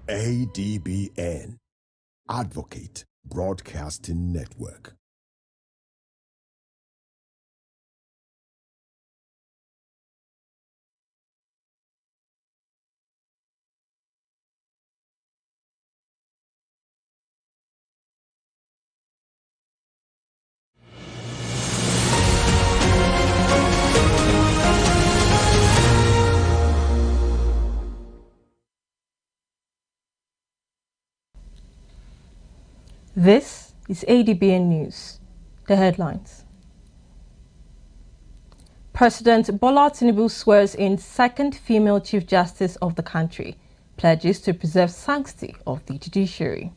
ADBN, Advocate Broadcasting Network. This is ADBN News. The headlines. President Bola Tinubu swears in second female Chief Justice of the country, pledges to preserve sanctity of the judiciary.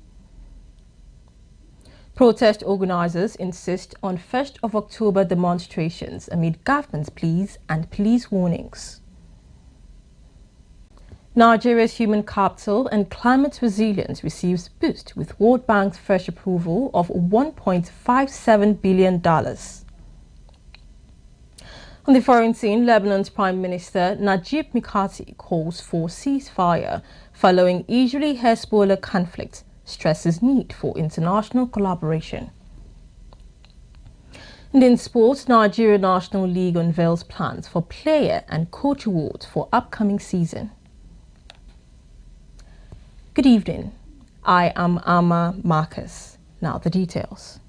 Protest organizers insist on 1st of October demonstrations amid government's pleas and police warnings. Nigeria's human capital and climate resilience receives boost with World Bank's fresh approval of $1.57 billion. On the foreign scene, Lebanon's Prime Minister Najib Mikati calls for ceasefire following Israeli-Hezbollah conflict, stresses need for international collaboration. And in sports, Nigeria National League unveils plans for player and coach awards for upcoming season. Good evening. I am Amma Marcus. Now the details.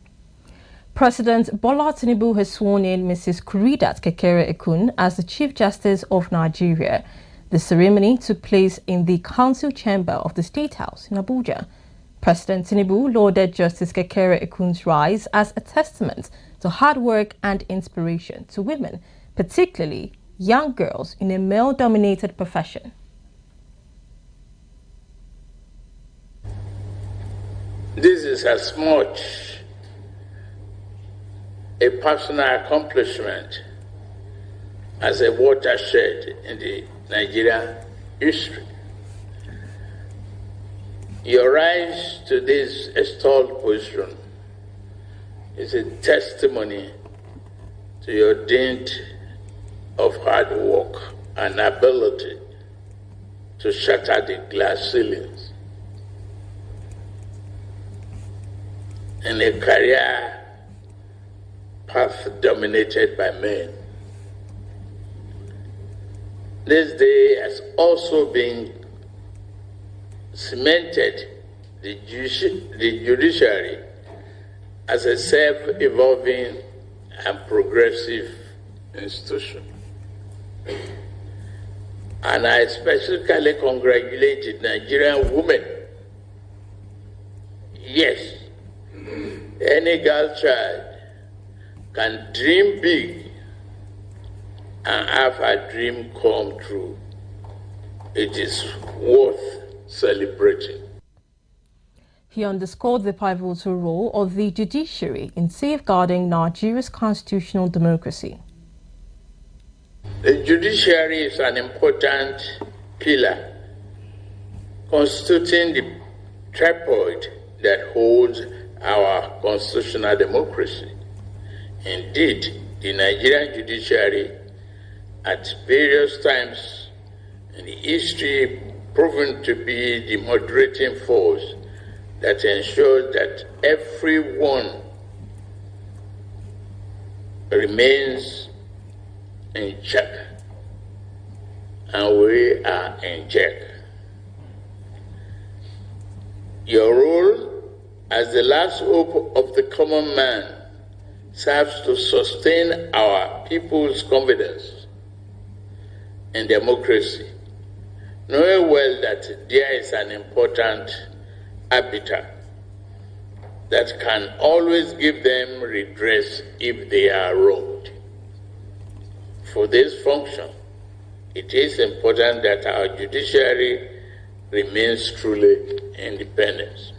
President Bola Tinubu has sworn in Mrs. Kuridat Kekere-Ekun as the Chief Justice of Nigeria. The ceremony took place in the Council Chamber of the State House in Abuja. President Tinubu lauded Justice Kekere-Ekun's rise as a testament to hard work and inspiration to women, particularly young girls in a male-dominated profession. This is as much a personal accomplishment as a watershed in the Nigerian history. Your rise to this extolled position is a testimony to your dint of hard work and ability to shatter the glass ceilings in a career path dominated by men. This day has also been cemented the judiciary as a self-evolving and progressive institution. And I specifically congratulated Nigerian women. Yes, any girl child can dream big and have her dream come true. It is worth celebrating. He underscored the pivotal role of the judiciary in safeguarding Nigeria's constitutional democracy. The judiciary is an important pillar constituting the tripod that holds our constitutional democracy. Indeed, the Nigerian judiciary at various times in the history proven to be the moderating force that ensures that everyone remains in check, and we are in check. Your role as the last hope of the common man serves to sustain our people's confidence in democracy, knowing well that there is an important arbiter that can always give them redress if they are wronged. For this function, it is important that our judiciary remains truly independent.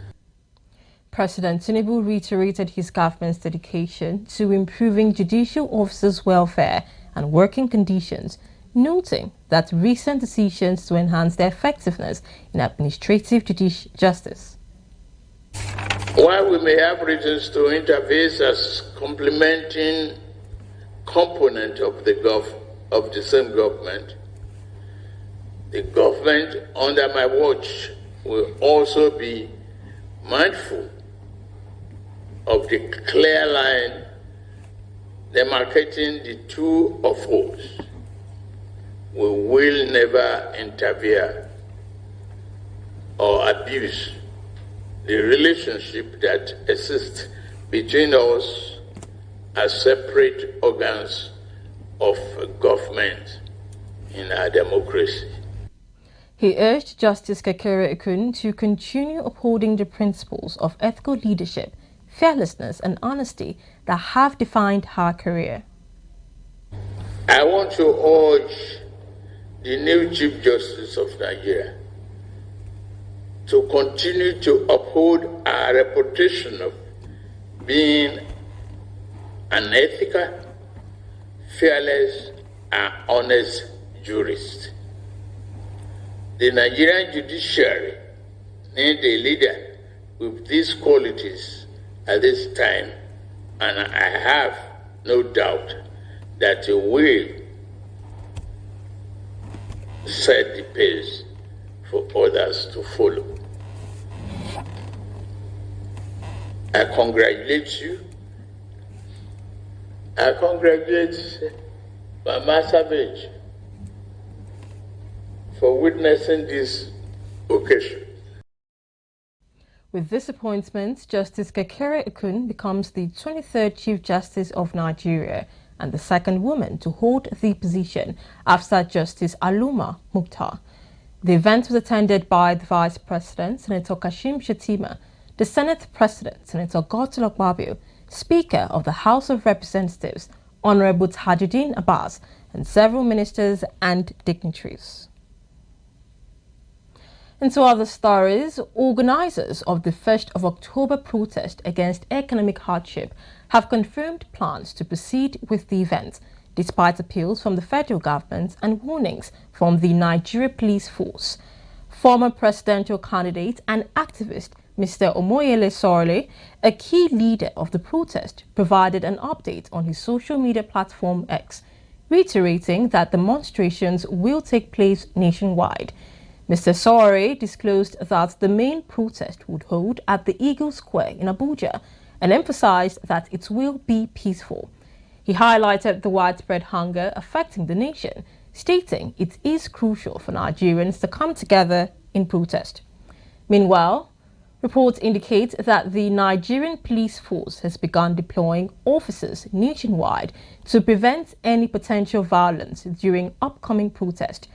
President Tinubu reiterated his government's dedication to improving judicial officers' welfare and working conditions, noting that recent decisions to enhance their effectiveness in administrative justice. While we may have reasons to interface as complementing component of the same government, the government under my watch will also be mindful of the clear line demarcating the two of us. We will never interfere or abuse the relationship that exists between us as separate organs of government in our democracy. He urged Justice Kekere-Ekun to continue upholding the principles of ethical leadership, fearlessness and honesty that have defined her career. I want to urge the new Chief Justice of Nigeria to continue to uphold our reputation of being an ethical, fearless, and honest jurist. The Nigerian judiciary needs a leader with these qualities at this time, and I have no doubt that he will set the pace for others to follow. I congratulate you. I congratulate Mama Savage for witnessing this occasion. With this appointment, Justice Kekere-Ekun becomes the 23rd Chief Justice of Nigeria and the second woman to hold the position after Justice Aloma Mukhtar. The event was attended by the Vice President, Senator Kashim Shettima, the Senate President, Senator Godswill Akpabio, Speaker of the House of Representatives, Honorable Tajuddin Abbas, and several ministers and dignitaries. Into other stories, organizers of the 1st of October protest against economic hardship have confirmed plans to proceed with the event, despite appeals from the federal government and warnings from the Nigeria Police Force. Former presidential candidate and activist Mr. Omoyele Sowore, a key leader of the protest, provided an update on his social media platform X, reiterating that demonstrations will take place nationwide. Mr. Sowore disclosed that the main protest would hold at the Eagle Square in Abuja and emphasized that it will be peaceful. He highlighted the widespread hunger affecting the nation, stating it is crucial for Nigerians to come together in protest. Meanwhile, reports indicate that the Nigerian police force has begun deploying officers nationwide to prevent any potential violence during upcoming protest.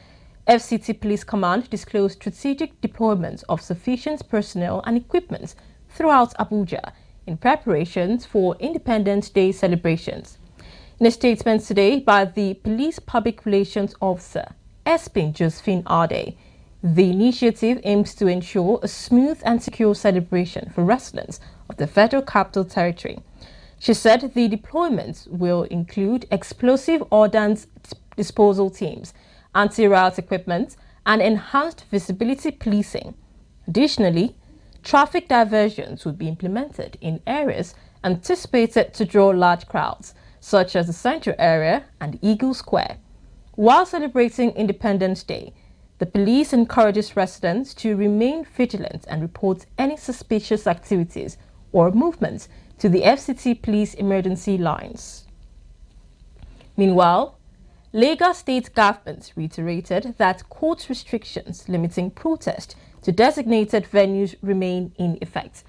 FCT Police Command disclosed strategic deployment of sufficient personnel and equipment throughout Abuja in preparations for Independence Day celebrations. In a statement today by the Police Public Relations Officer, Adbn Josephine Ade, the initiative aims to ensure a smooth and secure celebration for residents of the Federal Capital Territory. She said the deployments will include explosive ordnance disposal teams, anti-riot equipment, and enhanced visibility policing. Additionally, traffic diversions would be implemented in areas anticipated to draw large crowds, such as the Central Area and Eagle Square. While celebrating Independence Day, the police encourages residents to remain vigilant and report any suspicious activities or movements to the FCT Police emergency lines. Meanwhile, Lagos State government reiterated that court restrictions limiting protest to designated venues remain in effect.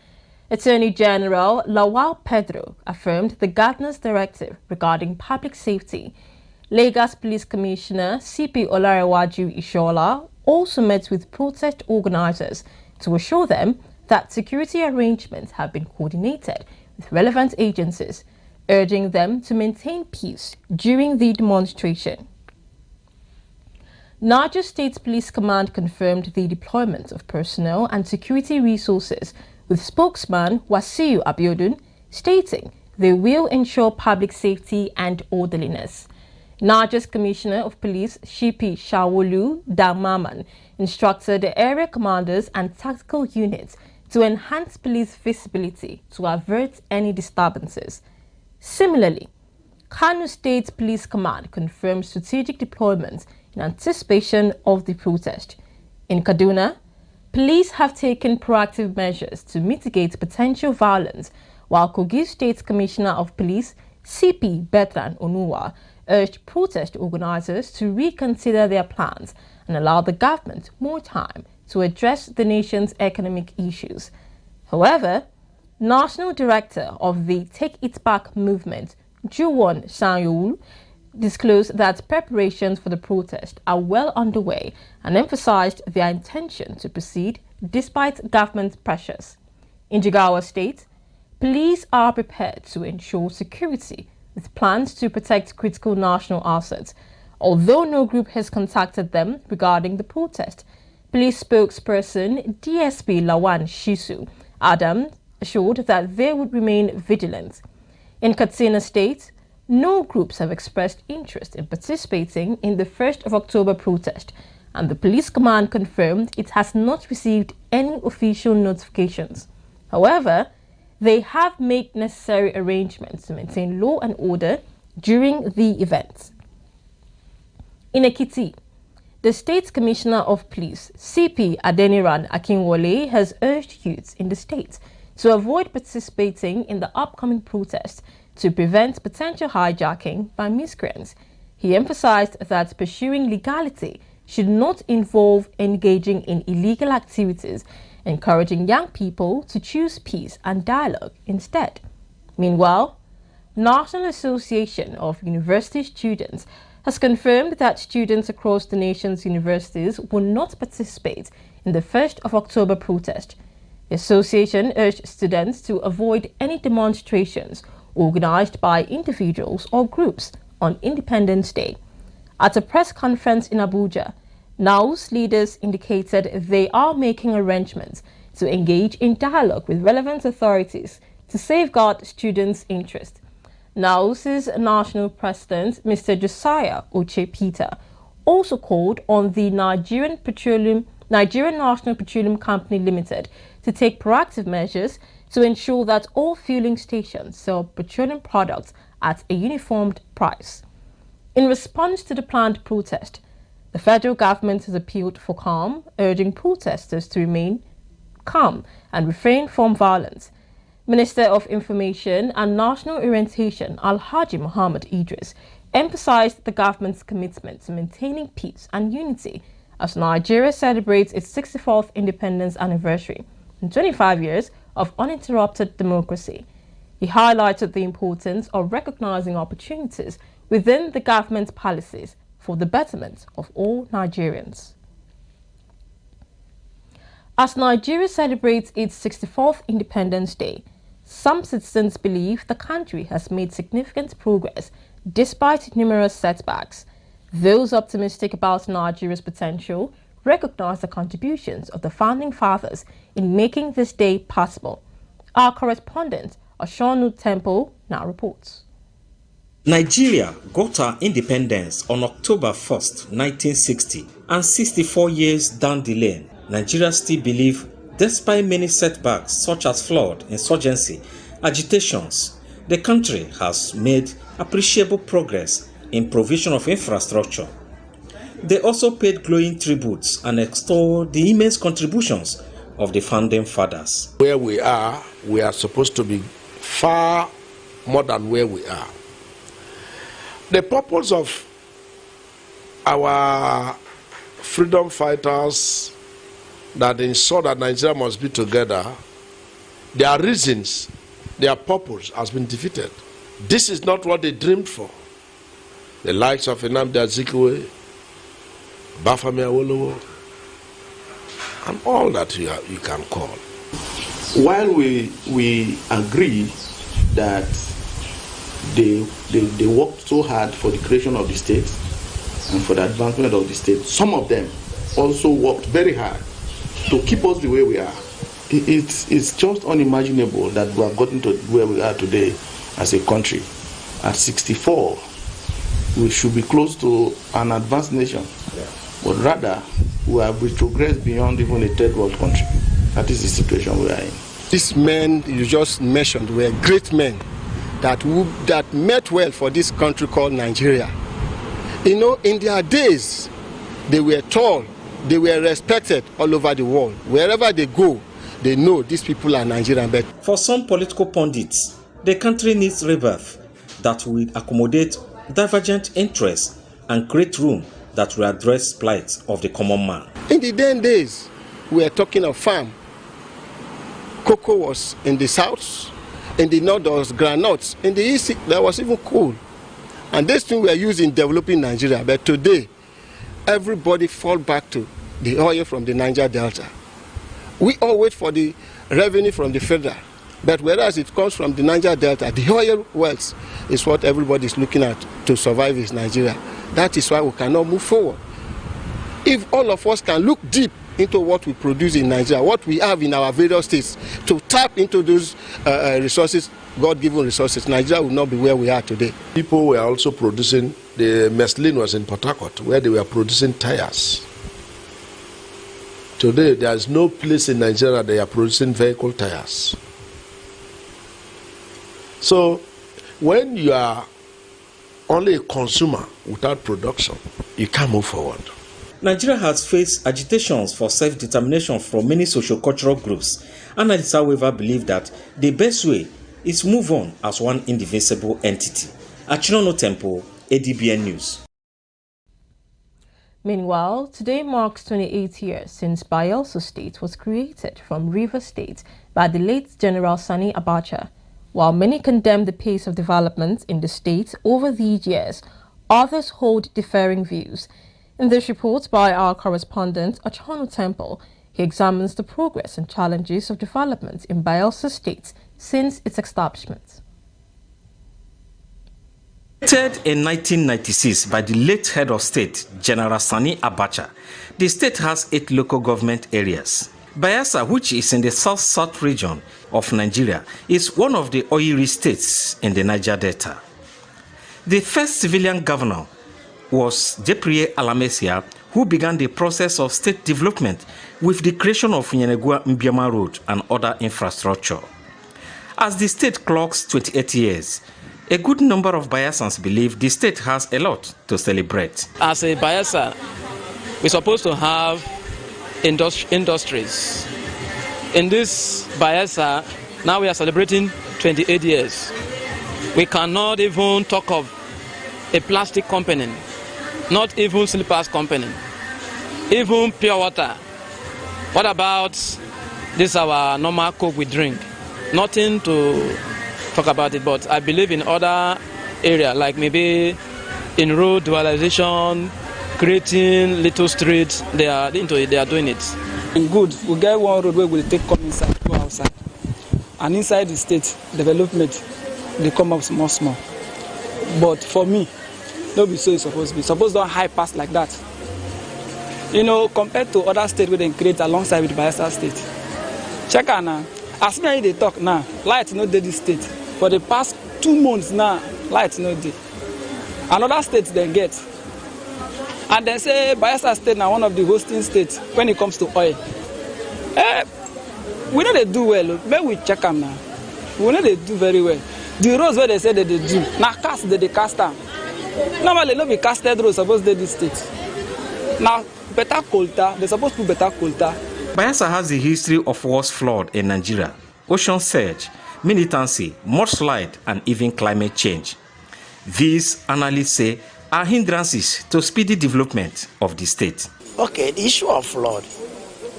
Attorney General Lawal Pedro affirmed the governor's directive regarding public safety. Lagos Police Commissioner CP Olarewaju Ishola also met with protest organizers to assure them that security arrangements have been coordinated with relevant agencies, urging them to maintain peace during the demonstration. Niger State Police Command confirmed the deployment of personnel and security resources, with spokesman Wasiu Abiodun stating they will ensure public safety and orderliness. Niger's Commissioner of Police Shipi Shawolu Damaman instructed the area commanders and tactical units to enhance police visibility to avert any disturbances. Similarly, Kano State Police Command confirmed strategic deployments in anticipation of the protest. In Kaduna, Police have taken proactive measures to mitigate potential violence, while Kogi State Commissioner of Police, CP Bertrand Onuwa, urged protest organizers to reconsider their plans and allow the government more time to address the nation's economic issues. However, National Director of the Take It Back movement, Juwon Sanyul, disclosed that preparations for the protest are well underway and emphasized their intention to proceed despite government pressures. In Jigawa State, police are prepared to ensure security with plans to protect critical national assets. Although no group has contacted them regarding the protest, police spokesperson DSP Lawan Shisu Adam assured that they would remain vigilant. In Katsina State, no groups have expressed interest in participating in the 1st of October protest, and the police command confirmed it has not received any official notifications. However, they have made necessary arrangements to maintain law and order during the event. In Ekiti, the State Commissioner of Police, CP Adeniran Akinwole, has urged youths in the state to avoid participating in the upcoming protest to prevent potential hijacking by miscreants. He emphasized that pursuing legality should not involve engaging in illegal activities, encouraging young people to choose peace and dialogue instead. Meanwhile, National Association of University Students has confirmed that students across the nation's universities will not participate in the 1st of October protest. The association urged students to avoid any demonstrations organized by individuals or groups on Independence Day. At a press conference in Abuja, NAU's leaders indicated they are making arrangements to engage in dialogue with relevant authorities to safeguard students' interests. NAU's national president, Mr. Josiah Oche Peter, also called on the Nigerian National Petroleum Company Limited to take proactive measures to ensure that all fueling stations sell petroleum products at a uniformed price. In response to the planned protest, the federal government has appealed for calm, urging protesters to remain calm and refrain from violence. Minister of Information and National Orientation Alhaji Muhammad Idris emphasized the government's commitment to maintaining peace and unity as Nigeria celebrates its 64th independence anniversary and 25 years of uninterrupted democracy. He highlighted the importance of recognizing opportunities within the government's policies for the betterment of all Nigerians. As Nigeria celebrates its 64th Independence Day, some citizens believe the country has made significant progress despite numerous setbacks. Those optimistic about Nigeria's potential recognize the contributions of the founding fathers in making this day possible. Our correspondent, Oshonu Temple, now reports. Nigeria got her independence on October 1st, 1960, and 64 years down the lane, Nigeria still believes, despite many setbacks such as flood, insurgency, agitations, the country has made appreciable progress in provision of infrastructure. They also paid glowing tributes and extolled the immense contributions of the founding fathers. Where we are supposed to be far more than where we are. The purpose of our freedom fighters that ensure that Nigeria must be together, their reasons, their purpose has been defeated. This is not what they dreamed for. The likes of Nnamdi Azikiwe, Bafemi Awolowo, and all that you can call. While we agree that they worked so hard for the creation of the state and for the advancement of the state, some of them also worked very hard to keep us the way we are. It's just unimaginable that we have gotten to where we are today as a country. At 64, we should be close to an advanced nation. But rather, we have retrogressed beyond even a third world country. That is the situation we are in. These men you just mentioned were great men that met well for this country called Nigeria. You know, in their days, they were tall, they were respected all over the world. Wherever they go, they know these people are Nigerian. But for some political pundits, the country needs rebirth that will accommodate divergent interests and create room that will address plight of the common man. In the then days, we were talking of farm. Cocoa was in the south, in the north there was groundnuts, in the east there was even coal. And these things were used in developing Nigeria. But today, everybody fall back to the oil from the Niger Delta. We all wait for the revenue from the federal. But whereas it comes from the Niger Delta, the oil wealth is what everybody is looking at to survive in Nigeria. That is why we cannot move forward. If all of us can look deep into what we produce in Nigeria, what we have in our various states, to tap into those resources, God-given resources, Nigeria will not be where we are today. People were also producing, the Meslin was in Port Harcourt, where they were producing tires. Today, there is no place in Nigeria they are producing vehicle tires. So, when you are only a consumer without production, you can't move forward. Nigeria has faced agitations for self-determination from many socio-cultural groups. Analysts, however, believe that the best way is move on as one indivisible entity. Achinono Temple, Adbn News. Meanwhile, today marks 28 years since Bayelsa State was created from Rivers State by the late General Sani Abacha. While many condemn the pace of development in the state over these years, others hold differing views. In this report by our correspondent, Achinono Temple, he examines the progress and challenges of development in Bayelsa State since its establishment. Created in 1996 by the late head of state, General Sani Abacha, the state has 8 local government areas. Bayelsa, which is in the south-south region of Nigeria, is one of the oil-rich states in the Niger Delta. The first civilian governor was Jepriye Alamesia, who began the process of state development with the creation of Nyenegua-Mbiama Road and other infrastructure. As the state clocks 28 years, a good number of Bayelsans believe the state has a lot to celebrate. As a Bayelsa, we're supposed to have industries. In this Bayelsa, now we are celebrating 28 years. We cannot even talk of a plastic company, not even slippers company, even pure water. What about this our normal Coke we drink? Nothing to talk about it, but I believe in other areas, like maybe in road dualization, creating little streets, they are into it, they are doing it. And good, we get one road where we take come inside, go outside. And inside the state, development, they come up small. But for me, don't be so it's supposed to be. Suppose don't high pass like that. You know, compared to other states where they create alongside with Bayelsa State. Check out now. As me they talk now, light no dey this state. For the past 2 months now, light no dey. Another state they get. And they say Bayelsa State now one of the hosting states when it comes to oil. We know they do well. Maybe we check them now. We know they do very well. The roads where they say that they do, now cast they cast them. Normally no be casted roads supposed to this state. Now better colta, they supposed to better colta. Bayelsa has a history of wars flood in Nigeria, ocean surge, militancy, mudslide, and even climate change. These analysts say are hindrances to speedy development of the state. Okay, the issue of flood,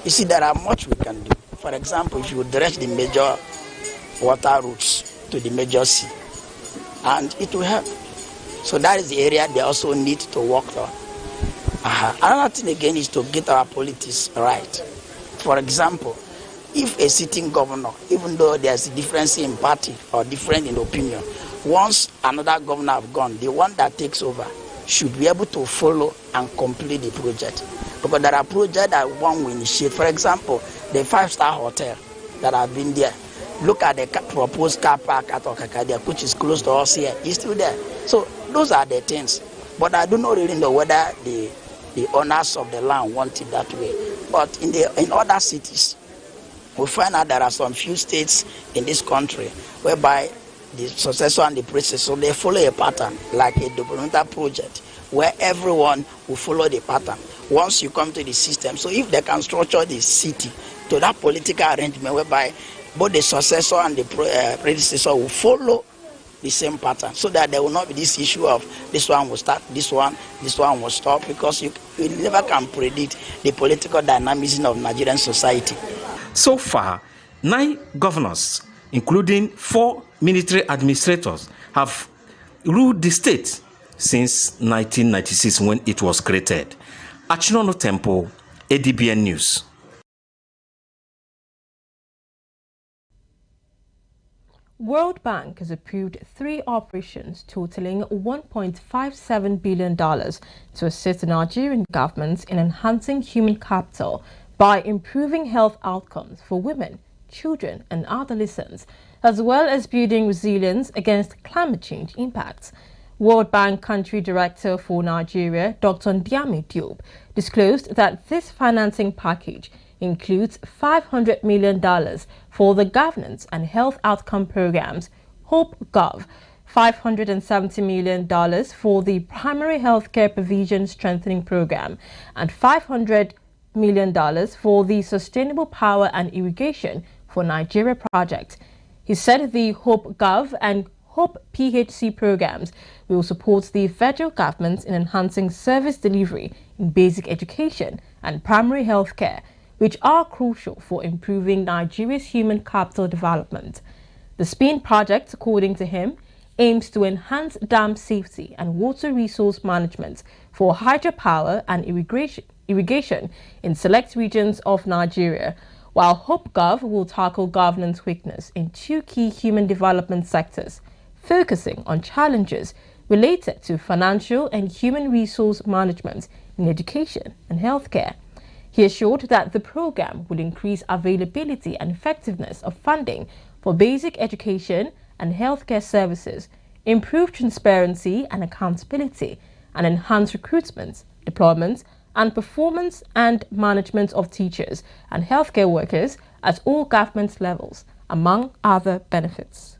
you see there are much we can do. For example, if you dredge the major water routes to the major sea, and it will help. So that is the area they also need to work on. Another thing again is to get our politics right. For example, if a sitting governor, even though there's a difference in party or different in opinion, once another governor have gone, the one that takes over should be able to follow and complete the project. Because there are projects that one will initiate. For example, the 5-star hotel that have been there. Look at the proposed car park at Okakadia, which is close to us here. It's still there. So those are the things. But I do not really know whether the owners of the land want it that way. But in other cities, we find out there are some few states in this country whereby the successor and the predecessor, they follow a pattern, like a developmental project, where everyone will follow the pattern. once you come to the system. So if they can structure the city to that political arrangement whereby both the successor and the predecessor will follow the same pattern, so that there will not be this issue of this one will start, this one will stop, because you never can predict the political dynamism of Nigerian society. So far, 9 governors, including 4 military administrators, have ruled the state since 1996 when it was created. Achinono Temple, Adbn News. World Bank has approved 3 operations totaling $1.57 billion to assist the Nigerian government in enhancing human capital by improving health outcomes for women, children and adolescents, as well as building resilience against climate change impacts. World Bank Country Director for Nigeria, Dr. Ndiame Diop, disclosed that this financing package includes $500 million for the governance and health outcome programs, HOPE-Gov, $570 million for the primary healthcare provision strengthening program, and $500 million for the Sustainable Power and Irrigation for Nigeria project. He said the HOPE-Gov and HOPE-PHC programs will support the federal government in enhancing service delivery in basic education and primary health care, which are crucial for improving Nigeria's human capital development. The SPIN project, according to him, aims to enhance dam safety and water resource management for hydropower and irrigation in select regions of Nigeria, while HOPE-Gov will tackle governance weakness in 2 key human development sectors, focusing on challenges related to financial and human resource management in education and healthcare. He assured that the program will increase availability and effectiveness of funding for basic education and healthcare services, improve transparency and accountability, and enhance recruitment, deployment, and performance and management of teachers and healthcare workers at all government levels, among other benefits.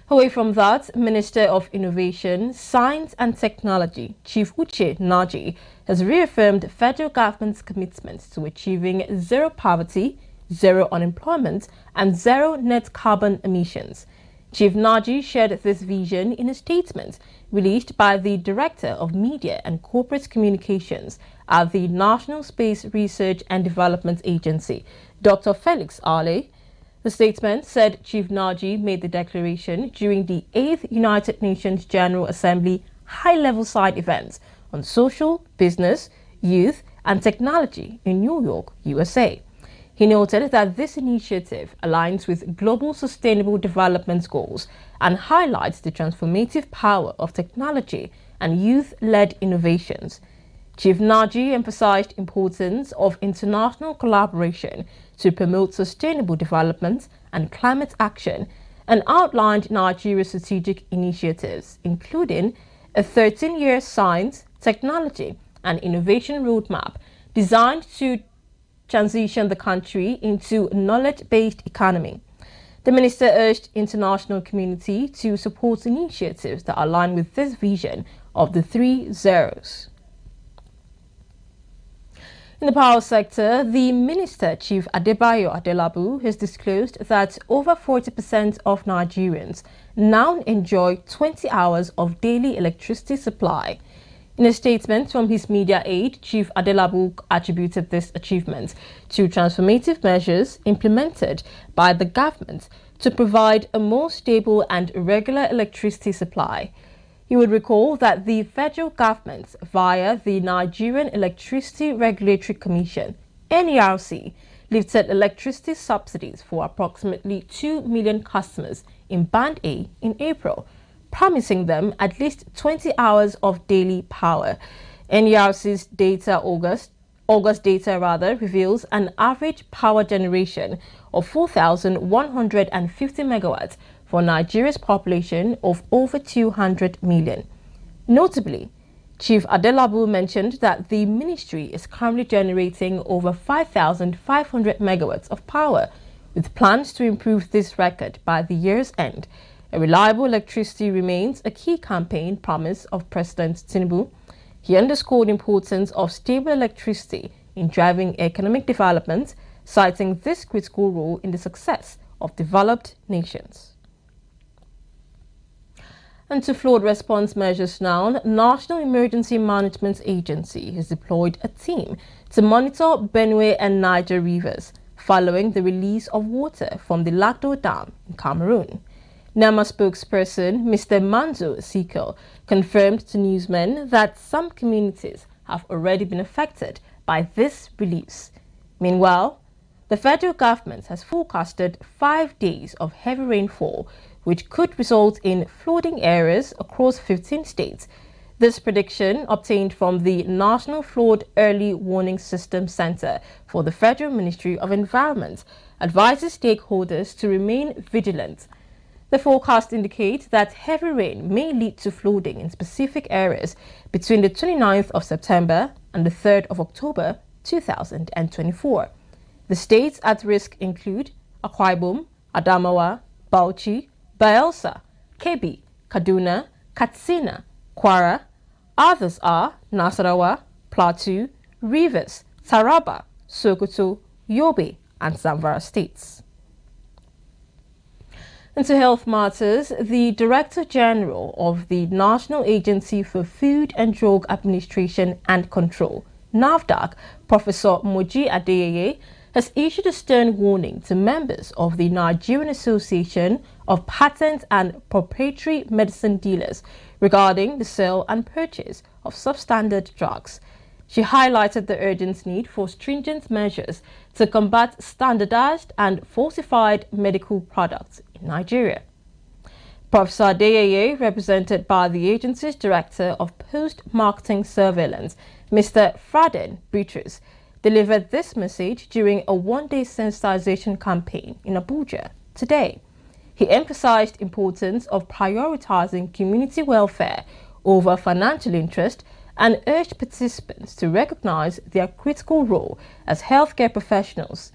Away from that, Minister of Innovation, Science and Technology, Chief Uche Naji, has reaffirmed federal government's commitment to achieving zero poverty, zero unemployment, and zero net carbon emissions. Chief Naji shared this vision in a statement released by the Director of Media and Corporate Communications at the National Space Research and Development Agency, Dr. Felix Ale. The statement said Chief Naji made the declaration during the 8th United Nations General Assembly high-level side events on social, business, youth, and technology in New York, USA. He noted that this initiative aligns with global sustainable development goals and highlights the transformative power of technology and youth-led innovations. Chief Naji emphasized the importance of international collaboration to promote sustainable development and climate action and outlined Nigeria's strategic initiatives, including a 13-year science, technology, and innovation roadmap designed to transition the country into a knowledge-based economy. The minister urged international community to support initiatives that align with this vision of the 3 zeros. In the power sector, the Minister, Chief Adebayo Adelabu, has disclosed that over 40% of Nigerians now enjoy 20 hours of daily electricity supply. In a statement from his media aide, Chief Adelabu attributed this achievement to transformative measures implemented by the government to provide a more stable and regular electricity supply. You would recall that the federal government, via the Nigerian Electricity Regulatory Commission, NERC, lifted electricity subsidies for approximately 2 million customers in Band A in April, promising them at least 20 hours of daily power. NERC's data August data reveals an average power generation of 4,150 megawatts for Nigeria's population of over 200 million. Notably, Chief Adelabu mentioned that the ministry is currently generating over 5,500 megawatts of power, with plans to improve this record by the year's end. A reliable electricity remains a key campaign promise of President Tinubu. He underscored the importance of stable electricity in driving economic development, citing this critical role in the success of developed nations. And to flood response measures now, National Emergency Management Agency has deployed a team to monitor Benue and Niger rivers following the release of water from the Lagdo Dam in Cameroon. NEMA spokesperson Mr. Manzo Siko confirmed to newsmen that some communities have already been affected by this release. Meanwhile, the federal government has forecasted 5 days of heavy rainfall, which could result in flooding areas across 15 states. This prediction, obtained from the National Flood Early Warning System Center for the Federal Ministry of Environment, advises stakeholders to remain vigilant. The forecast indicates that heavy rain may lead to flooding in specific areas between the 29th of September and the 3rd of October 2024. The states at risk include Akwa Ibom, Adamawa, Bauchi, Bayelsa, Kebbi, Kaduna, Katsina, Kwara. Others are Nasarawa, Plateau, Rivers, Taraba, Sokoto, Yobe, and Zamfara states. Into health matters, the Director General of the National Agency for Food and Drug Administration and Control, NAFDAC, Professor Moji Adeyeye, has issued a stern warning to members of the Nigerian Association of Patent and Proprietary Medicine Dealers regarding the sale and purchase of substandard drugs. She highlighted the urgent need for stringent measures to combat standardized and falsified medical products in Nigeria. Professor Adeyeye, represented by the agency's Director of Post-Marketing Surveillance, Mr. Fraden Bitrus, delivered this message during a one-day sensitization campaign in Abuja today. He emphasized the importance of prioritizing community welfare over financial interest and urged participants to recognize their critical role as healthcare professionals.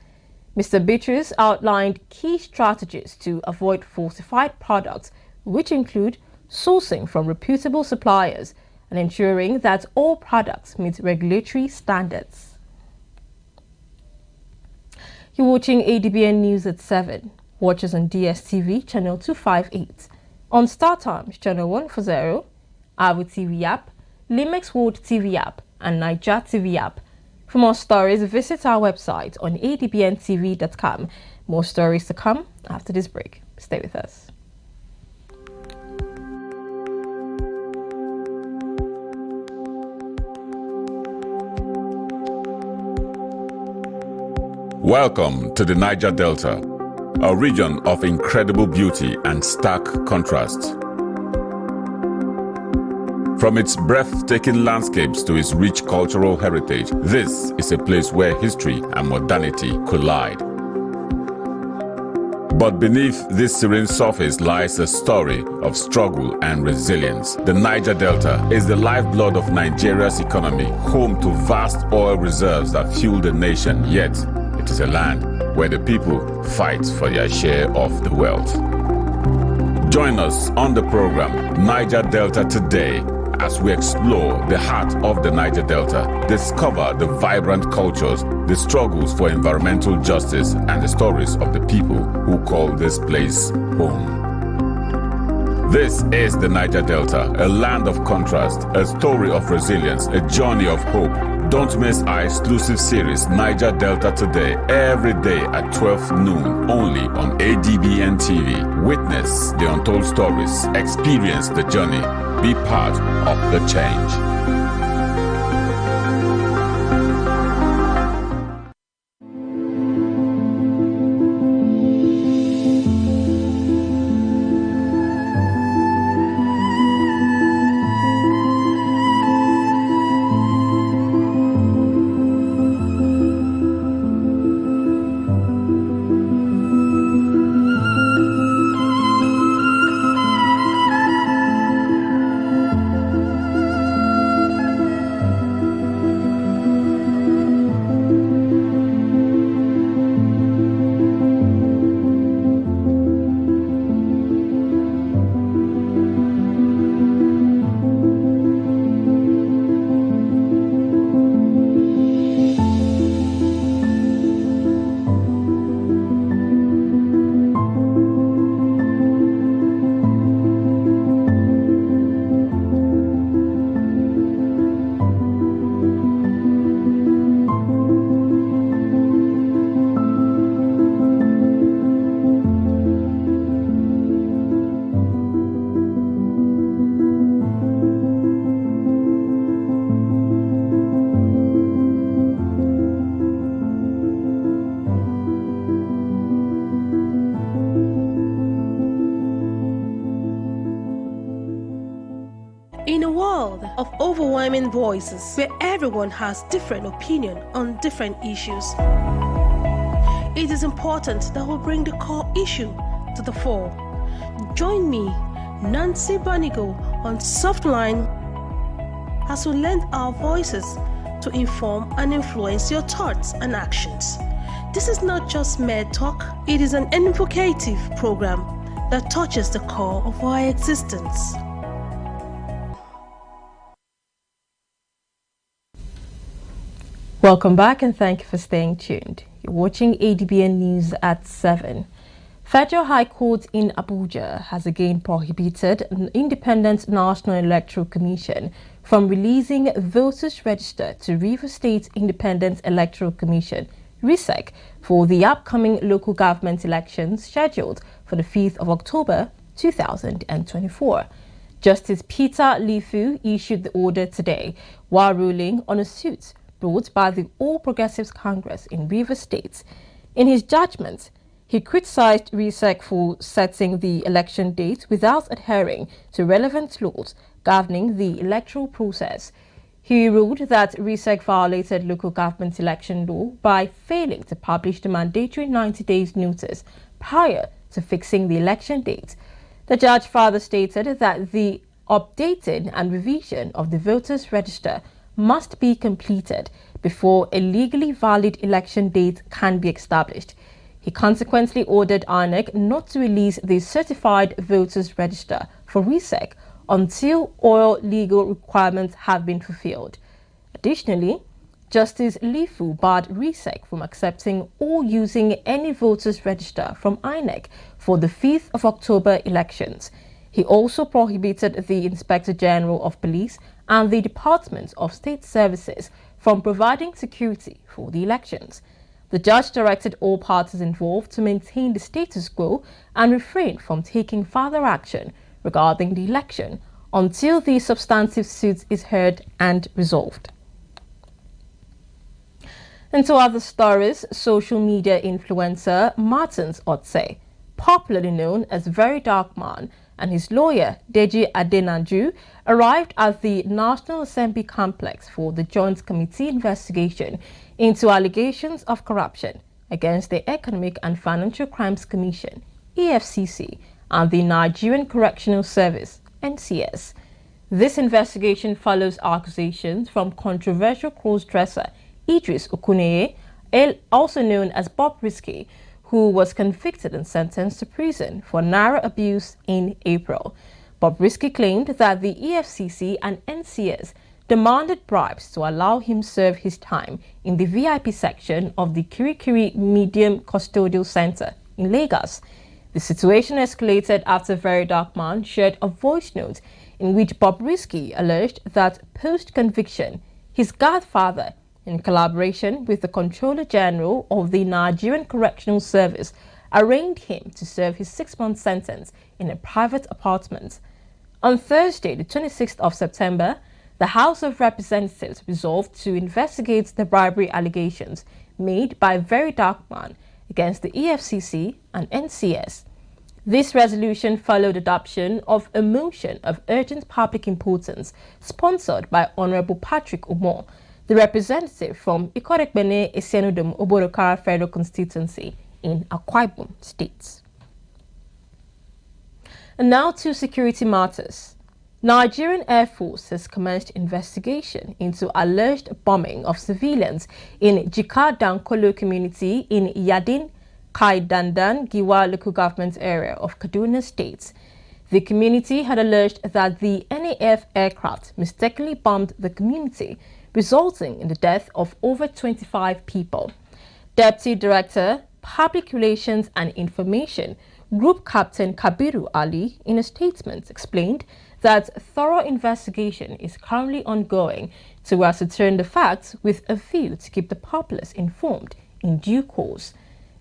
Mr. Bitrus outlined key strategies to avoid falsified products, which include sourcing from reputable suppliers and ensuring that all products meet regulatory standards. You're watching ADBN News at 7. Watch us on DSTV channel 258, on StarTimes channel 140, Avo TV app, Limex World TV app, and Niger TV app. For more stories, visit our website on adbntv.com. More stories to come after this break. Stay with us. Welcome to the Niger Delta, a region of incredible beauty and stark contrast. From its breathtaking landscapes to its rich cultural heritage, this is a place where history and modernity collide. But beneath this serene surface lies a story of struggle and resilience. The Niger Delta is the lifeblood of Nigeria's economy, home to vast oil reserves that fuel the nation, yet it is a land where the people fight for their share of the wealth. Join us on the program Niger Delta Today as we explore the heart of the Niger Delta, discover the vibrant cultures, the struggles for environmental justice, and the stories of the people who call this place home. This is the Niger Delta, a land of contrast, a story of resilience, a journey of hope. Don't miss our exclusive series, Niger Delta Today, every day at 12 noon, only on ADBN TV. Witness the untold stories, experience the journey, be part of the change. of overwhelming voices where everyone has different opinion on different issues. It is important that we bring the core issue to the fore. Join me, Nancy Banigo, on Softline as we lend our voices to inform and influence your thoughts and actions. This is not just mere talk, it is an evocative program that touches the core of our existence. Welcome back and thank you for staying tuned. You're watching Adbn News at 7. Federal High Court in Abuja has again prohibited an independent National Electoral Commission from releasing voters' register to Rivers State Independent Electoral Commission, RISEC, for the upcoming local government elections scheduled for the 5th of October 2024. Justice Peter Lifu issued the order today while ruling on a suit brought by the All Progressives Congress in Rivers State. In his judgment, he criticized RISEC for setting the election date without adhering to relevant laws governing the electoral process. He ruled that RISEC violated local government election law by failing to publish the mandatory 90 days notice prior to fixing the election date. The judge further stated that the updating and revision of the voters' register must be completed before a legally valid election date can be established. He consequently ordered INEC not to release the certified voters' register for RISEC until all legal requirements have been fulfilled. Additionally, Justice Lifu barred RISEC from accepting or using any voters' register from INEC for the 5th of October elections. He also prohibited the Inspector General of Police and the Department of State Services from providing security for the elections. The judge directed all parties involved to maintain the status quo and refrain from taking further action regarding the election until the substantive suit is heard and resolved. And to other stories, social media influencer Martins Otse, popularly known as Very Dark Man, and his lawyer, Deji Adenaju, arrived at the National Assembly complex for the Joint Committee investigation into allegations of corruption against the Economic and Financial Crimes Commission, EFCC, and the Nigerian Correctional Service, NCS. This investigation follows accusations from controversial cross-dresser Idris Okuneye, also known as Bob Risky, who was convicted and sentenced to prison for naira abuse in April. Bob Risky claimed that the EFCC and NCS demanded bribes to allow him serve his time in the VIP section of the Kirikiri Medium Custodial Center in Lagos. The situation escalated after Very Dark Man shared a voice note in which Bob Risky alleged that post-conviction, his godfather, in collaboration with the Controller General of the Nigerian Correctional Service, arraigned him to serve his 6-month sentence in a private apartment. On Thursday, the 26th of September, the House of Representatives resolved to investigate the bribery allegations made by Very Dark Man against the EFCC and NCS. This resolution followed adoption of a motion of urgent public importance sponsored by Honorable Patrick Umo, the representative from Ikorekbene Esienudum Oborokara Federal Constituency in Akwa Ibom State. And now to security matters. Nigerian Air Force has commenced investigation into alleged bombing of civilians in Jika Dankolo community in Yadin, Kaidandan, Giwa local government area of Kaduna State. The community had alleged that the NAF aircraft mistakenly bombed the community, resulting in the death of over 25 people. Deputy Director, Public Relations and Information, Group Captain Kabiru Ali, in a statement explained that thorough investigation is currently ongoing to ascertain the facts with a view to keep the populace informed in due course.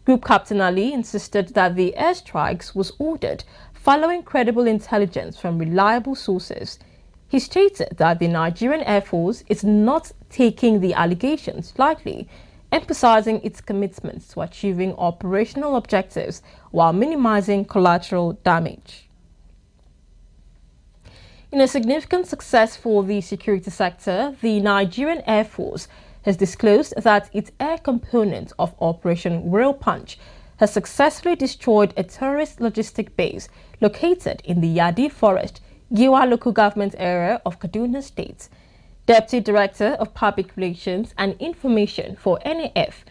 Group Captain Ali insisted that the airstrikes was ordered following credible intelligence from reliable sources. He stated that the Nigerian Air Force is not taking the allegations lightly, emphasizing its commitment to achieving operational objectives while minimizing collateral damage. In a significant success for the security sector, the Nigerian Air Force has disclosed that its air component of Operation Real Punch has successfully destroyed a terrorist logistic base located in the Yadi Forest, Giwa local government area of Kaduna State. Deputy Director of Public Relations and Information for NAF,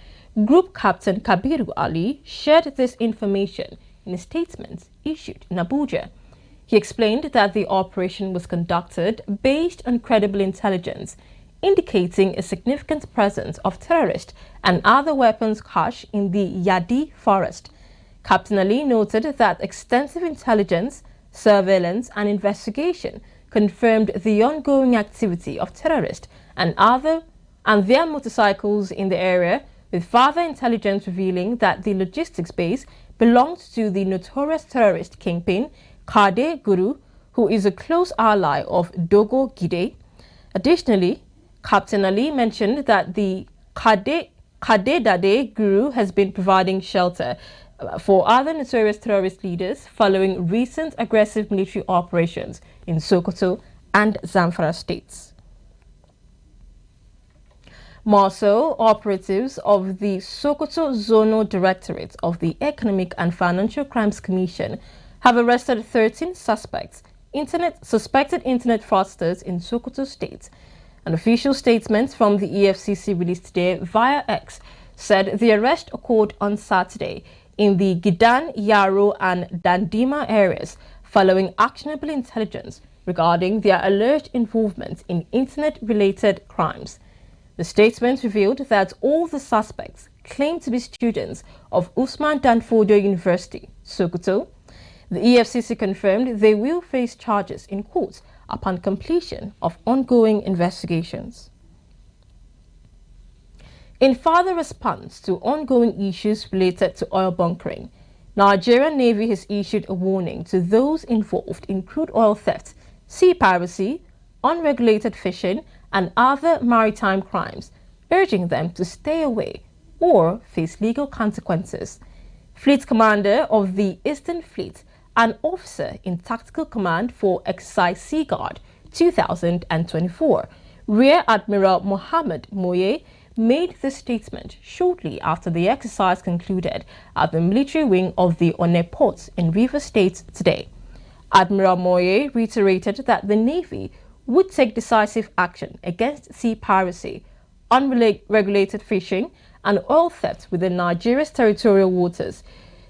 Group Captain Kabiru Ali, shared this information in a statement issued in Abuja. He explained that the operation was conducted based on credible intelligence, indicating a significant presence of terrorists and other weapons cache in the Yadi forest. Captain Ali noted that extensive intelligence, surveillance and investigation confirmed the ongoing activity of terrorists and their motorcycles in the area, with further intelligence revealing that the logistics base belonged to the notorious terrorist kingpin Kade Guru, who is a close ally of Dogo Gide. Additionally, Captain Ali mentioned that the Kade Dade Guru has been providing shelter for other notorious terrorist leaders following recent aggressive military operations in Sokoto and Zamfara states. More so, operatives of the Sokoto Zonal Directorate of the Economic and Financial Crimes Commission have arrested 13 suspected internet fraudsters in Sokoto State. An official statement from the EFCC released today via X said the arrest occurred on Saturday in the Gidan, Yaro and Dandima areas following actionable intelligence regarding their alleged involvement in internet-related crimes. The statement revealed that all the suspects claimed to be students of Usman Danfodio University, Sokoto. The EFCC confirmed they will face charges in court upon completion of ongoing investigations. In further response to ongoing issues related to oil bunkering, Nigerian Navy has issued a warning to those involved in crude oil theft, sea piracy, unregulated fishing, and other maritime crimes, urging them to stay away or face legal consequences. Fleet Commander of the Eastern Fleet, an officer in Tactical Command for Exercise Sea Guard 2024, Rear Admiral Mohammed Moye, made the statement shortly after the exercise concluded at the military wing of the One Port in Rivers State today. Admiral Moye reiterated that the Navy would take decisive action against sea piracy, unregulated fishing, and oil theft within Nigeria's territorial waters.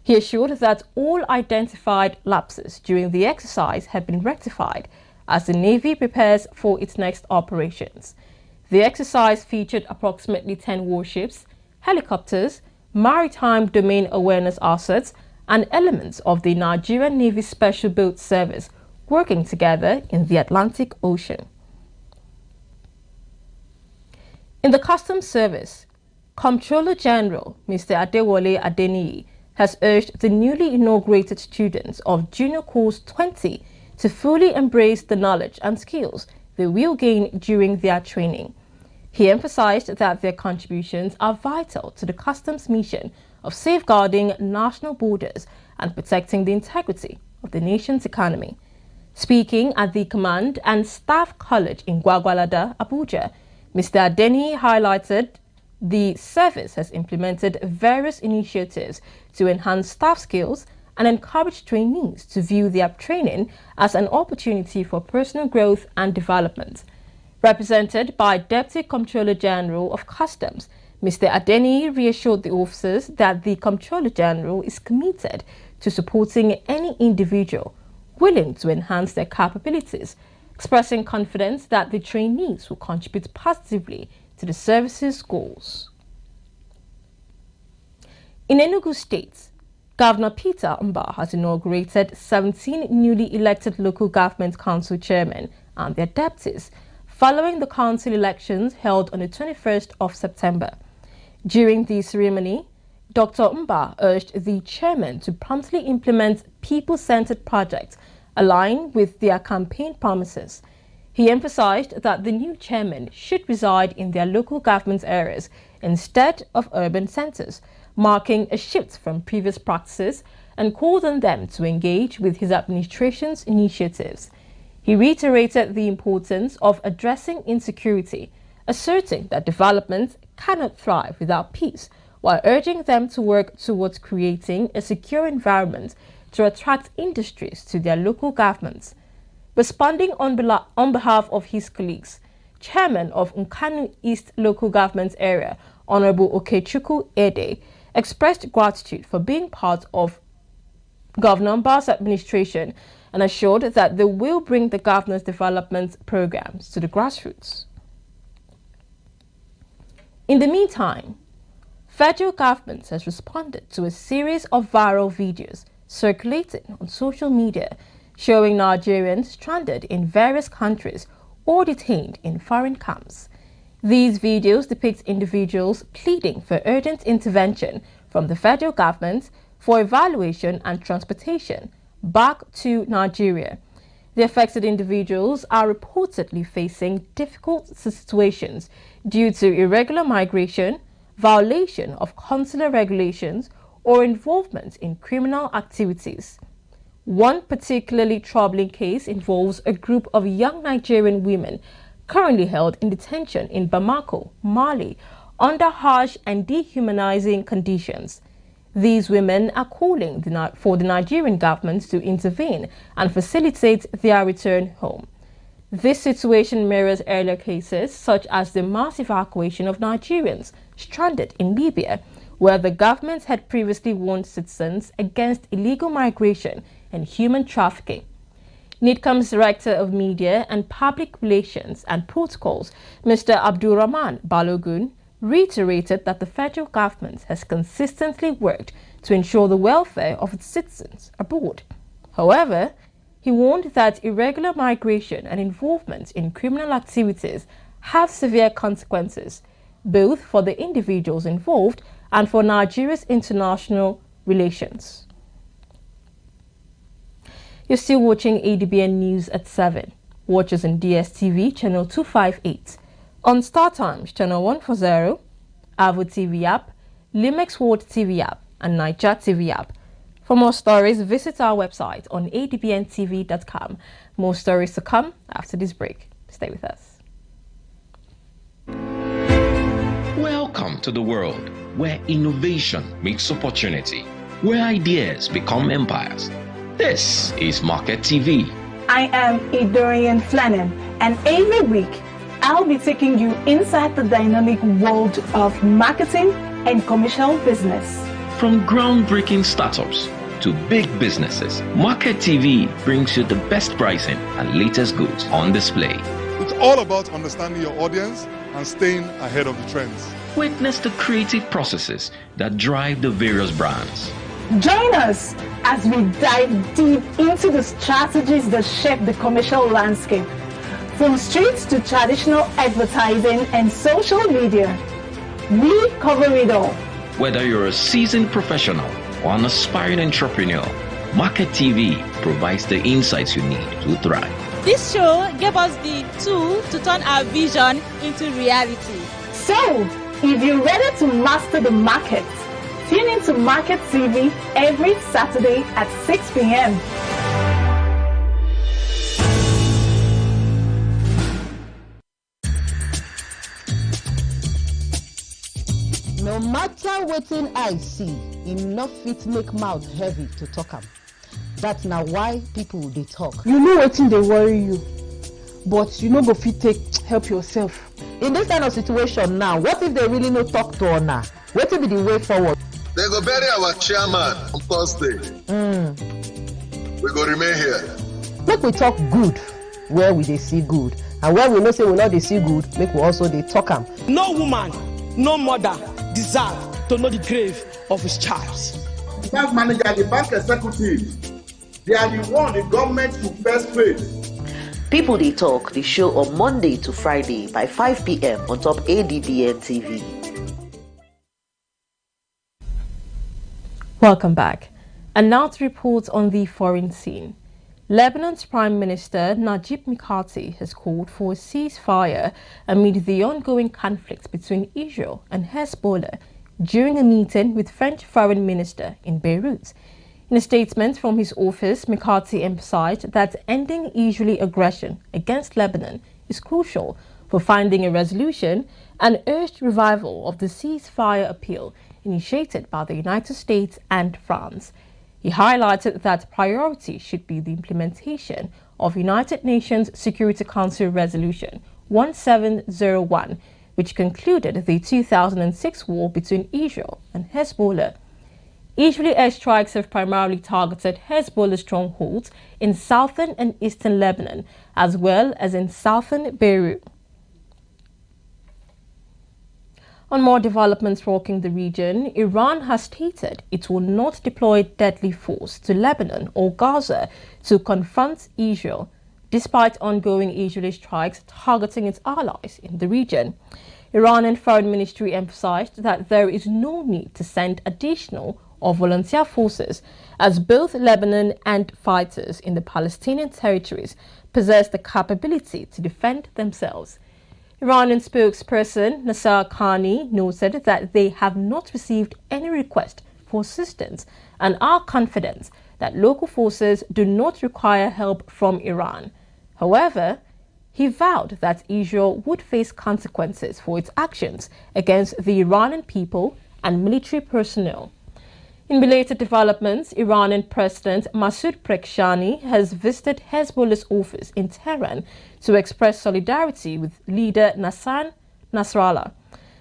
He assured that all identified lapses during the exercise have been rectified as the Navy prepares for its next operations. The exercise featured approximately 10 warships, helicopters, maritime domain awareness assets, and elements of the Nigerian Navy Special Boat Service working together in the Atlantic Ocean. In the Customs Service, Comptroller General Mr. Adewale Adeniyi has urged the newly inaugurated students of Junior Course 20 to fully embrace the knowledge and skills they will gain during their training. He emphasized that their contributions are vital to the customs mission of safeguarding national borders and protecting the integrity of the nation's economy. Speaking at the Command and Staff College in Gwagwalada, Abuja, Mr. Adeniyi highlighted the service has implemented various initiatives to enhance staff skills and encourage trainees to view their training as an opportunity for personal growth and development. Represented by Deputy Comptroller General of Customs, Mr. Adeniyi reassured the officers that the Comptroller General is committed to supporting any individual willing to enhance their capabilities, expressing confidence that the trainees will contribute positively to the service's goals. In Enugu State, Governor Peter Mba has inaugurated 17 newly elected local government council chairmen and their deputies following the council elections held on the 21st of September. During the ceremony, Dr. Mba urged the chairmen to promptly implement people-centered projects aligned with their campaign promises. He emphasized that the new chairmen should reside in their local government areas instead of urban centers, marking a shift from previous practices, and called on them to engage with his administration's initiatives. He reiterated the importance of addressing insecurity, asserting that development cannot thrive without peace, while urging them to work towards creating a secure environment to attract industries to their local governments. Responding on behalf of his colleagues, Chairman of Nkanu East Local Government Area, Honorable Okechukwu Ede, expressed gratitude for being part of Governor Mba's administration and assured that they will bring the governor's development programs to the grassroots. In the meantime, federal government has responded to a series of viral videos circulating on social media showing Nigerians stranded in various countries or detained in foreign camps. These videos depict individuals pleading for urgent intervention from the federal government for evaluation and transportation back to Nigeria. The affected individuals are reportedly facing difficult situations due to irregular migration, violation of consular regulations, or involvement in criminal activities. One particularly troubling case involves a group of young Nigerian women currently held in detention in Bamako, Mali, under harsh and dehumanizing conditions. These women are calling for the Nigerian government to intervene and facilitate their return home. This situation mirrors earlier cases such as the mass evacuation of Nigerians stranded in Libya, where the government had previously warned citizens against illegal migration and human trafficking. NIDCAM's Director of Media and Public Relations and Protocols, Mr. Abdulrahman Balogun, reiterated that the federal government has consistently worked to ensure the welfare of its citizens abroad. However, he warned that irregular migration and involvement in criminal activities have severe consequences, both for the individuals involved and for Nigeria's international relations. You're still watching ADBN News at 7. Watch us on DSTV channel 258, on StarTimes channel 140, Avo TV app, Limex World TV app, and Niger TV app. For more stories, visit our website on adbntv.com. More stories to come after this break. Stay with us. Welcome to the world where innovation meets opportunity, where ideas become empires. This is Market TV. I am Idorian Flannan, and every week I'll be taking you inside the dynamic world of marketing and commercial business. From groundbreaking startups to big businesses, Market TV brings you the best pricing and latest goods on display. It's all about understanding your audience and staying ahead of the trends. Witness the creative processes that drive the various brands. Join us as we dive deep into the strategies that shape the commercial landscape. From streets to traditional advertising and social media, we cover it all. Whether you're a seasoned professional or an aspiring entrepreneur, Market TV provides the insights you need to thrive. This show gave us the tool to turn our vision into reality. So, if you're ready to master the market, tune into Market TV every Saturday at 6 p.m. No matter wetin I see, enough fit make mouth heavy to talk am. That's now why people dey talk. You know wetin dey worry you, but you no go fit take help yourself. In this kind of situation now, what if they really no talk to una? Wetin be the way forward? They go bury our chairman on Thursday. We go remain here. Make we talk good where we dey see good, and where we know say we not dey see good, make we also dey talk am. No woman, no mother deserve to know the grave of his child. The bank manager, the bank executive, they are the one the government should first face. People They Talk, the show on Monday to Friday by 5 p.m. on top ADBN TV. Welcome back. And now to report on the foreign scene. Lebanon's Prime Minister Najib Mikati has called for a ceasefire amid the ongoing conflict between Israel and Hezbollah during a meeting with French Foreign Minister in Beirut. In a statement from his office, McCarthy emphasized that ending Israeli aggression against Lebanon is crucial for finding a resolution and urged revival of the ceasefire appeal initiated by the United States and France. He highlighted that priority should be the implementation of United Nations Security Council Resolution 1701, which concluded the 2006 war between Israel and Hezbollah. Israeli airstrikes have primarily targeted Hezbollah strongholds in southern and eastern Lebanon, as well as in southern Beirut. On more developments rocking the region, Iran has stated it will not deploy deadly force to Lebanon or Gaza to confront Israel, despite ongoing Israeli strikes targeting its allies in the region. Iranian Foreign Ministry emphasized that there is no need to send additional or volunteer forces, as both Lebanon and fighters in the Palestinian territories possess the capability to defend themselves. Iranian spokesperson Nasser Khani noted that they have not received any request for assistance and are confident that local forces do not require help from Iran. However, he vowed that Israel would face consequences for its actions against the Iranian people and military personnel. In related developments, Iranian President Masoud Pezeshkian has visited Hezbollah's office in Tehran to express solidarity with leader Hassan Nasrallah.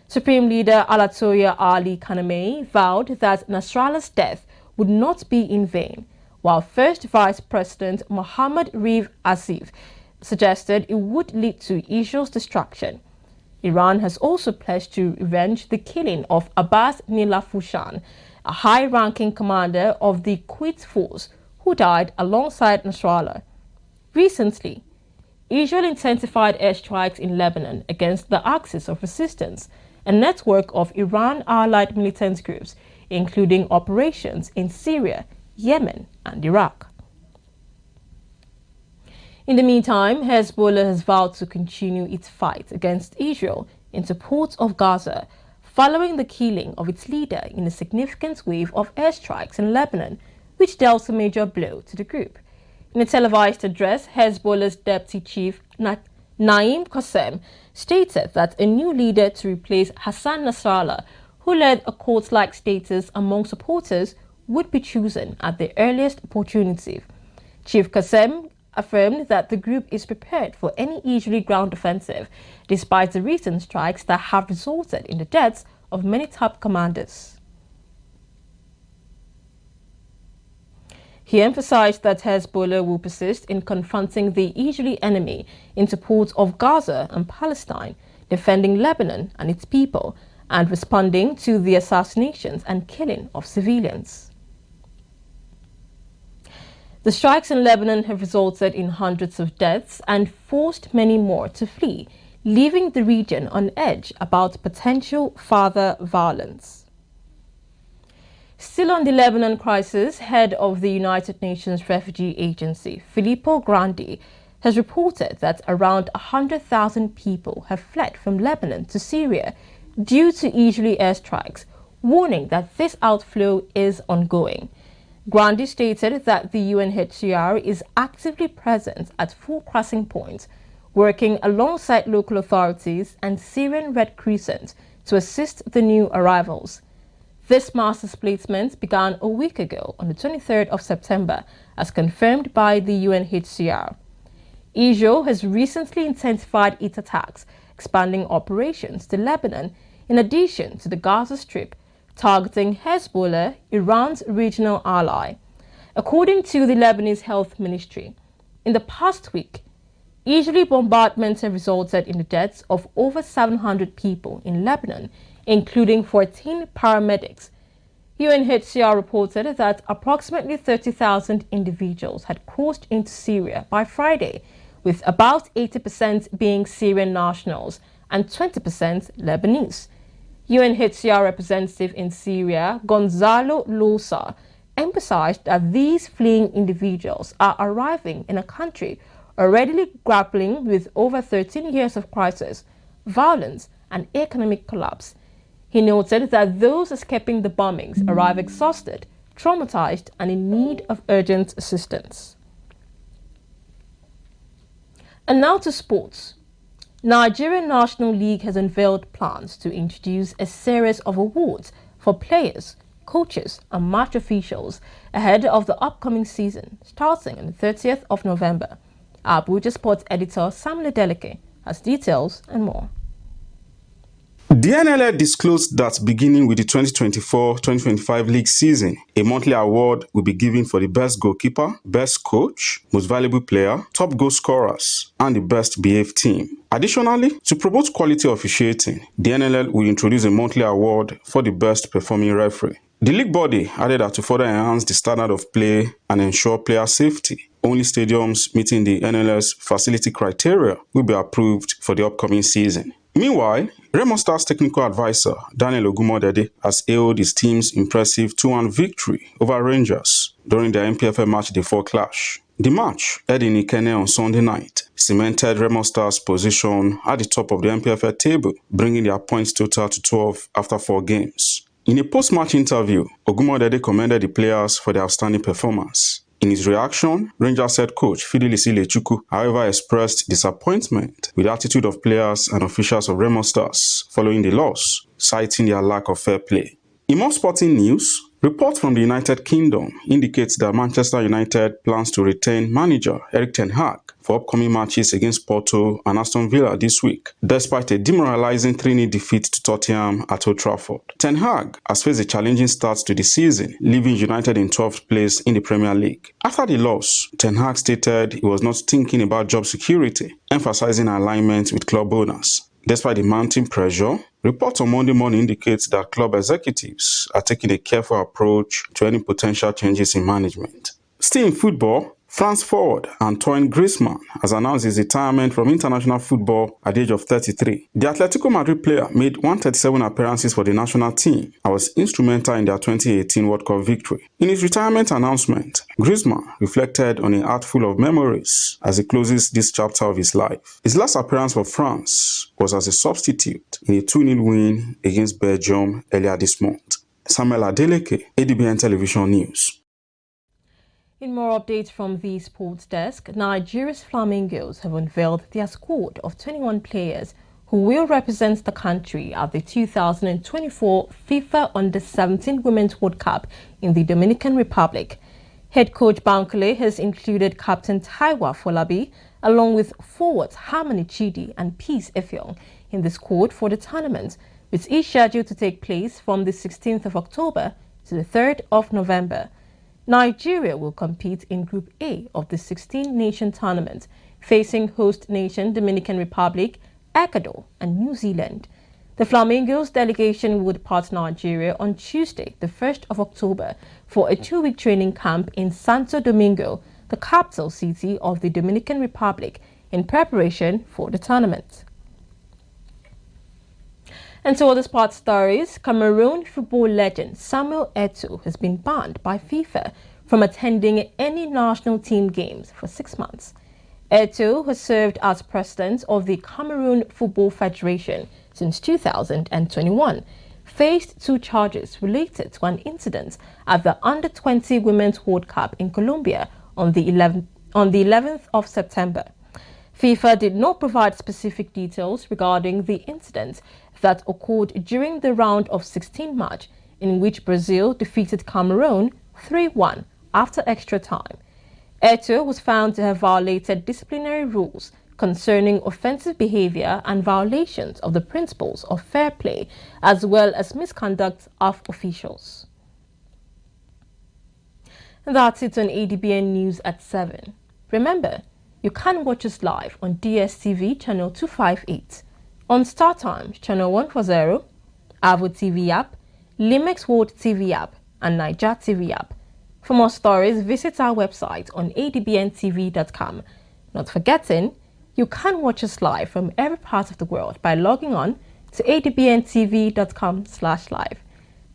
Supreme Leader Ayatollah Ali Khamenei vowed that Nasrallah's death would not be in vain, while First Vice President Mohammad Reif Asif suggested it would lead to Israel's destruction. Iran has also pledged to revenge the killing of Abbas Nilafushan, a high-ranking commander of the Quds Force who died alongside Nasrallah. Recently, Israel intensified airstrikes in Lebanon against the Axis of Resistance, a network of Iran-allied militant groups, including operations in Syria, Yemen, and Iraq. In the meantime, Hezbollah has vowed to continue its fight against Israel in support of Gaza, following the killing of its leader in a significant wave of airstrikes in Lebanon, which dealt a major blow to the group. In a televised address, Hezbollah's deputy chief, Naim Qassem, stated that a new leader to replace Hassan Nasrallah, who led a cult-like status among supporters, would be chosen at the earliest opportunity. Chief Qassem affirmed that the group is prepared for any Israeli ground offensive, despite the recent strikes that have resulted in the deaths of many top commanders. He emphasized that Hezbollah will persist in confronting the Israeli enemy in support of Gaza and Palestine, defending Lebanon and its people, and responding to the assassinations and killing of civilians. The strikes in Lebanon have resulted in hundreds of deaths and forced many more to flee, leaving the region on edge about potential further violence. Still on the Lebanon crisis, head of the United Nations Refugee Agency, Filippo Grandi, has reported that around 100,000 people have fled from Lebanon to Syria due to Israeli airstrikes, warning that this outflow is ongoing. Grandi stated that the UNHCR is actively present at 4 crossing points, working alongside local authorities and Syrian Red Crescent to assist the new arrivals. This mass displacement began a week ago on the 23rd of September, as confirmed by the UNHCR. Israel has recently intensified its attacks, expanding operations to Lebanon in addition to the Gaza Strip, targeting Hezbollah, Iran's regional ally. According to the Lebanese Health Ministry, in the past week, Israeli bombardments have resulted in the deaths of over 700 people in Lebanon, including 14 paramedics. UNHCR reported that approximately 30,000 individuals had crossed into Syria by Friday, with about 80% being Syrian nationals and 20% Lebanese. UNHCR representative in Syria, Gonzalo Losa, emphasized that these fleeing individuals are arriving in a country already grappling with over 13 years of crisis, violence, and economic collapse. He noted that those escaping the bombings arrive exhausted, traumatized and in need of urgent assistance. And now to sports. Nigerian National League has unveiled plans to introduce a series of awards for players, coaches and match officials ahead of the upcoming season, starting on the 30th of November. Our Abuja Sports editor Samuel Adeleke has details and more. The NLL disclosed that beginning with the 2024-2025 league season, a monthly award will be given for the best goalkeeper, best coach, most valuable player, top goal scorers, and the best behaved team. Additionally, to promote quality officiating, the NLL will introduce a monthly award for the best performing referee. The league body added that to further enhance the standard of play and ensure player safety, only stadiums meeting the NLL's facility criteria will be approved for the upcoming season. Meanwhile, Remo Stars technical advisor Daniel Ogumodede has hailed his team's impressive 2-1 victory over Rangers during their MPFL Match Day 4 clash. The match, held in Ikene on Sunday night, cemented Remo Stars' position at the top of the MPFL table, bringing their points total to 12 after 4 games. In a post-match interview, Ogumodede commended the players for their outstanding performance. In his reaction, Rangers head coach Fidelisi Lechukwu, however, expressed disappointment with the attitude of players and officials of Remo Stars following the loss, citing their lack of fair play. In more sporting news, reports from the United Kingdom indicate that Manchester United plans to retain manager Erik ten Hag for upcoming matches against Porto and Aston Villa this week, despite a demoralizing 3-0 defeat to Tottenham at Old Trafford. Ten Hag has faced a challenging start to the season, leaving United in 12th place in the Premier League. After the loss, Ten Hag stated he was not thinking about job security, emphasizing alignment with club owners. Despite the mounting pressure, reports on Monday morning indicate that club executives are taking a careful approach to any potential changes in management. Still in football, France forward Antoine Griezmann has announced his retirement from international football at the age of 33. The Atletico Madrid player made 137 appearances for the national team and was instrumental in their 2018 World Cup victory. In his retirement announcement, Griezmann reflected on a heart full of memories as he closes this chapter of his life. His last appearance for France was as a substitute in a 2-0 win against Belgium earlier this month. Samuel Adeleke, Adbn Television News. In more updates from the sports desk, Nigeria's Flamingos have unveiled their squad of 21 players who will represent the country at the 2024 FIFA Under-17 Women's World Cup in the Dominican Republic. Head coach Bankole has included Captain Taiwa Folabi, along with forwards Harmony Chidi and Peace Effiong in the squad for the tournament, which is scheduled to take place from the 16th of October to the 3rd of November. Nigeria will compete in Group A of the 16-nation tournament, facing host nation Dominican Republic, Ecuador and New Zealand. The Flamingos delegation will depart Nigeria on Tuesday, the 1st of October, for a 2-week training camp in Santo Domingo, the capital city of the Dominican Republic, in preparation for the tournament. And to other sports stories, Cameroon football legend Samuel Eto'o has been banned by FIFA from attending any national team games for 6 months. Eto'o has served as president of the Cameroon Football Federation since 2021, faced 2 charges related to an incident at the Under-20 Women's World Cup in Colombia on the 11th of September. FIFA did not provide specific details regarding the incident that occurred during the round of 16 match in which Brazil defeated Cameroon 3-1 after extra time. Eto'o was found to have violated disciplinary rules concerning offensive behavior and violations of the principles of fair play, as well as misconduct of officials. And that's it on ADBN News at 7. Remember, you can watch us live on DSTV channel 258, on StarTimes channel 140, Avo TV app, Limex World TV app, and Niger TV app. For more stories, visit our website on adbntv.com. Not forgetting, you can watch us live from every part of the world by logging on to adbntv.com/live.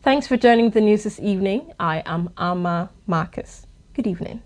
Thanks for joining the news this evening. I am Ama Marcus. Good evening.